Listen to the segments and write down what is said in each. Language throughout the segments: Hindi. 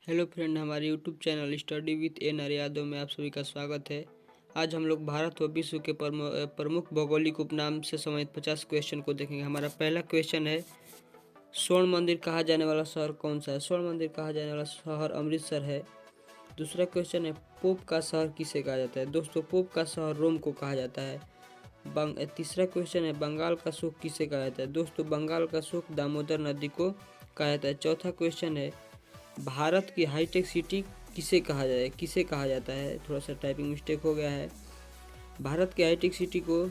हेलो फ्रेंड, हमारे YouTube channel study with an Yadav में आप सभी का स्वागत है। आज हम लोग भारत व विश्व के प्रमुख भौगोलिक उपनाम से संबंधित 50 क्वेश्चन को देखेंगे। हमारा पहला क्वेश्चन है, स्वर्ण मंदिर कहा जाने वाला शहर कौन सा है? स्वर्ण मंदिर कहा जाने वाला शहर अमृतसर है। दूसरा क्वेश्चन है, पोप का शहर किसे कहा जाता है? दोस्तों, पोप का शहर रोम को कहा जाता है। तीसरा क्वेश्चन है, बंगाल का शोक किसे कहा जाता है? दोस्तों, बंगाल का शोक दामोदर नदी को कहा जाता है। चौथा क्वेश्चन है, भारत की हाईटेक सिटी किसे कहा जाता है? थोड़ा सा टाइपिंग मिस्टेक हो गया है। भारत की हाईटेक सिटी को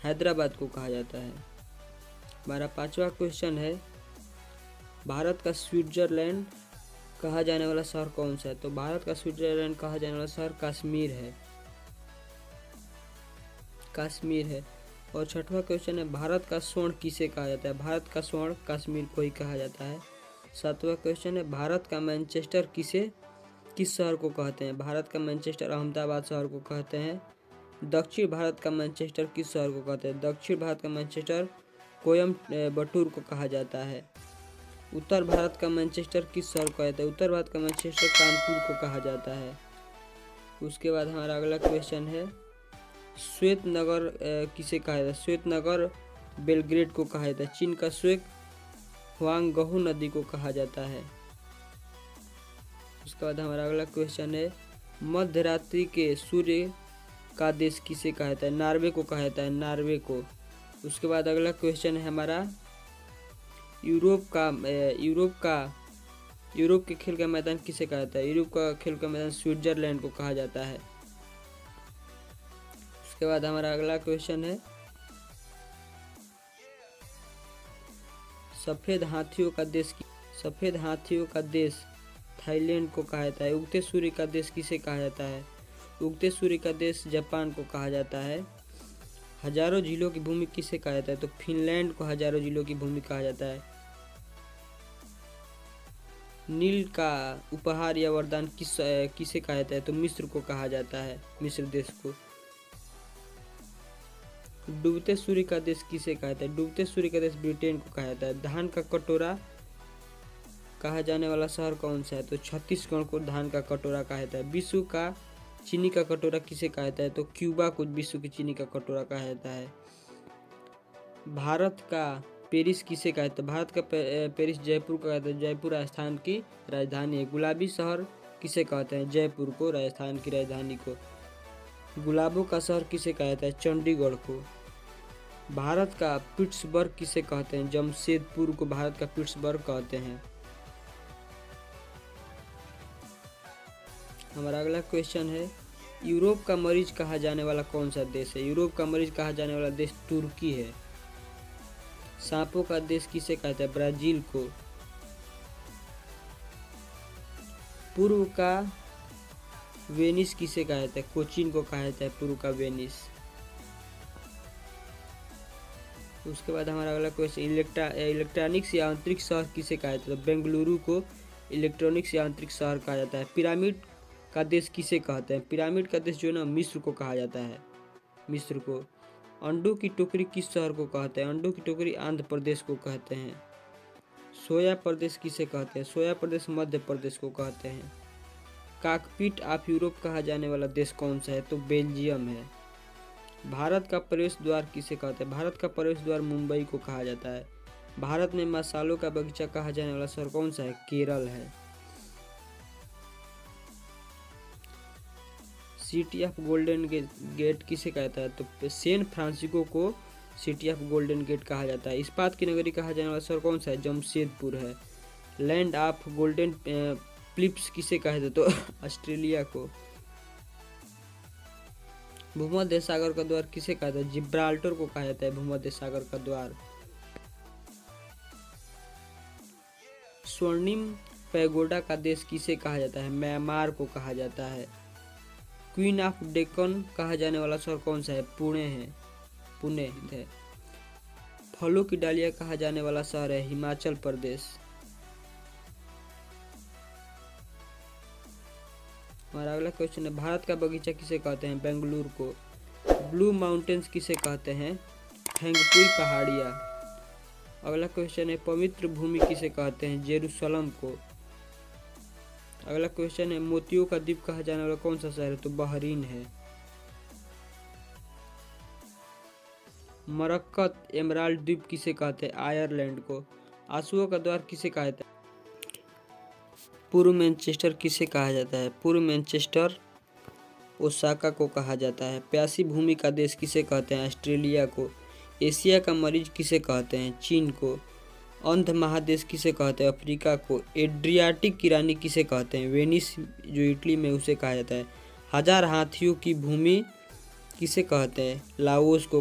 हैदराबाद को कहा जाता है। हमारा पांचवा क्वेश्चन है, भारत का स्विट्जरलैंड कहा जाने वाला शहर कौन सा है? तो भारत का स्विट्जरलैंड कहा जाने वाला शहर कश्मीर है। और छठवां क्वेश्चन है, भारत का स्वर्ण किसे कहा जाता है? भारत का स्वर्ण कश्मीर को ही कहा जाता है। सातवां क्वेश्चन है, भारत का मैनचेस्टर किस शहर को कहते हैं? भारत का मैनचेस्टर अहमदाबाद शहर को कहते हैं। दक्षिण भारत का मैनचेस्टर किस शहर को कहते हैं? दक्षिण भारत का मैनचेस्टर कोयम्बटूर को कहा जाता है। उत्तर भारत का मैनचेस्टर किस शहर को कहते हैं? उत्तर भारत का मैनचेस्टर कानपुर को कहा जाता है। उसके बाद हमारा अगला क्वेश्चन है, श्वेत नगर किसे कहा जाता है? श्वेत नगर बेलग्रेड को कहा जाता है। चीन का श्वेत हुआंगहू नदी को कहा जाता है। उसके बाद हमारा अगला क्वेश्चन है, मध्य रात्रि के सूर्य का देश किसे कहा जाता है? नॉर्वे को कहा जाता है, नॉर्वे को। उसके बाद अगला क्वेश्चन है हमारा, यूरोप के खेल का मैदान किसे कहा जाता है? यूरोप का खेल का मैदान स्विट्जरलैंड को कहा जाता है। उसके बाद हमारा अगला क्वेश्चन है, सफेद हाथियों का देश थाईलैंड को कहा जाता है। उगते सूर्य का देश किसे कहा जाता है? उगते सूर्य का देश जापान को कहा जाता है। हजारों झीलों की भूमि किसे कहा जाता है? तो फिनलैंड को हजारों झीलों की भूमि कहा जाता है। नील का उपहार या वरदान किसे कहा जाता है? तो मिस्र को कहा जाता है, मिस्र देश को। डूबते सूर्य का देश किसे कहा जाता है? डूबते सूर्य का देश ब्रिटेन को कहा जाता है। धान का कटोरा कहा जाने वाला शहर कौन सा है? तो छत्तीसगढ़ को धान का कटोरा कहा जाता है। विश्व का चीनी का कटोरा किसे कहा जाता है? तो क्यूबा को विश्व की चीनी का कटोरा कहा जाता है। भारत का पेरिस किसे कहा जाता है? भारत का पेरिस जयपुर को कहते हैं। जयपुर राजस्थान की राजधानी है। गुलाबी शहर किसे कहते हैं? जयपुर को, राजस्थान की राजधानी को। गुलाबों का शहर किसे कहा जाता है? चंडीगढ़ को। भारत का पिट्सबर्ग किसे कहते हैं? जमशेदपुर को भारत का पिट्सबर्ग कहते हैं। हमारा अगला क्वेश्चन है, यूरोप का मरीज कहा जाने वाला कौन सा देश है? यूरोप का मरीज कहा जाने वाला देश तुर्की है। सांपों का देश किसे कहते हैं? ब्राजील को। पूर्व का वेनिस किसे कहा जाता है? कोचीन को कहा जाता है पूर्व का वेनिस। उसके बाद हमारा अगला क्वेश्चन, इलेक्ट्रॉनिक्स या आंतरिक शहर किसे कहा जाता है? तो बेंगलुरु को इलेक्ट्रॉनिक्स या आंतरिक शहर कहा जाता है। पिरामिड का देश किसे कहते हैं? पिरामिड का देश जो है ना, मिस्र को कहा जाता है, मिस्र को। अंडों की टोकरी किस शहर को कहते हैं? अंडों की टोकरी आंध्र प्रदेश को कहते हैं। सोया प्रदेश किसे कहते हैं? सोया प्रदेश मध्य प्रदेश को कहते हैं। कॉकपिट ऑफ यूरोप कहा जाने वाला देश कौन सा है? तो बेल्जियम है। भारत का प्रवेश द्वार किसे कहते हैं? भारत का प्रवेश द्वार मुंबई को कहा जाता है। भारत में मसालों का बगीचा कहा जाने वाला शहर कौन सा है? केरल है। सिटी ऑफ गोल्डन गेट किसे कहता है? तो सैन फ्रांसिस्को को सिटी ऑफ गोल्डन गेट कहा जाता है। इस्पात की नगरी कहा जाने वाला शहर कौन सा है? जमशेदपुर है। लैंड ऑफ गोल्डन प्लिप्स किसे कहते हैं? तो ऑस्ट्रेलिया को। भूमध्य सागर का द्वार किसे कहते हैं? जिब्राल्टर को कहा जाता है भूमध्य सागर का द्वार। स्वर्णिम पैगोडा का देश किसे कहा जाता है? म्यांमार को कहा जाता है। क्वीन ऑफ डेक्कन कहा जाने वाला शहर कौन सा है? पुणे है। फलों की डालिया कहा जाने वाला शहर है हिमाचल प्रदेश। हमारा अगला क्वेश्चन है, भारत का बगीचा किसे कहते हैं? बेंगलुरु को। ब्लू माउंटेन्स किसे कहते हैं? थेंगपुई पहाड़ियाँ। अगला क्वेश्चन है, पवित्र भूमि किसे कहते हैं? जेरूशलम को। अगला क्वेश्चन है, मोतियों का द्वीप कहा जाने वाला कौन सा शहर है? तो बहरीन है। मरक्कत एमराल्ड द्वीप किसे कहते हैं? आयरलैंड को। आंसुओं का द्वार किसे कहा जाता है? पूर्व मैनचेस्टर किसे कहा जाता है? पूर्व मैनचेस्टर ओसाका को कहा जाता है। प्यासी भूमि का देश किसे कहते हैं? ऑस्ट्रेलिया को। एशिया का मरीज किसे कहते हैं? चीन को। अंध महादेश किसे कहते हैं? अफ्रीका को। एड्रियाटिक की रानी किसे कहते हैं? वेनिस जो इटली में, उसे कहा जाता है। हजार हाथियों की भूमि किसे कहते हैं? लाओस को।